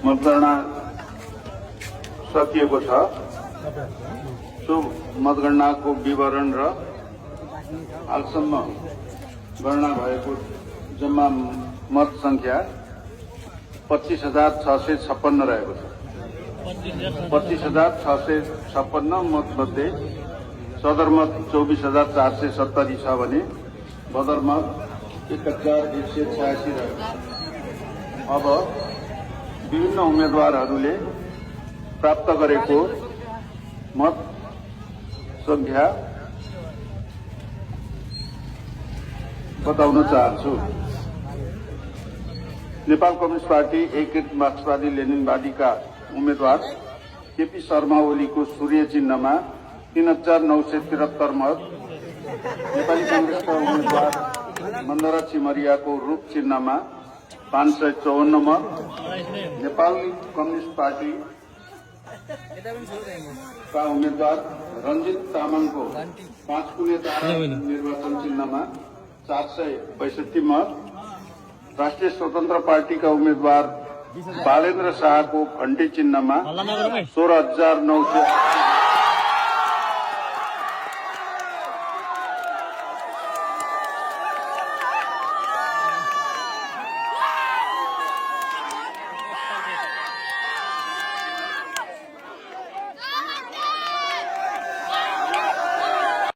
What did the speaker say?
मतगणना सकिएको छ। सो मतगणनाको विवरण र हालसम्म गणना भएको जम्मा मत संख्या 25,656 रहेको छ। 25,656 मत मध्ये सदरमत 24,470 छ भने बदरमत 1,186 रहेको छ। अब विभिन्न उम्मेदवारहरूले प्राप्त गरेको मत संख्या बताउन चाहन्छु। नेपाल कम्युनिस्ट पार्टी एकीकृत मार्क्सवादी लेनिनवादीका उम्मेद्वार केपी शर्मा ओलीको सूर्य चिन्हमा 3,973 मत, नेपाली कांग्रेसका उम्मेद्वार मन्दरा छिमरियाको रूप चिन्हमा 554 मत, नेपाल कम्युनिस्ट पार्टी का उम्मेद्वार रञ्जित तामाङको 5 कुलेधारा निर्वाचन चिन्हमा 462 मत, राष्ट्रिय स्वतन्त्र पार्टी का उम्मेद्वार बालेन्द्र शाहको घण्टी चिन्हमा 16,900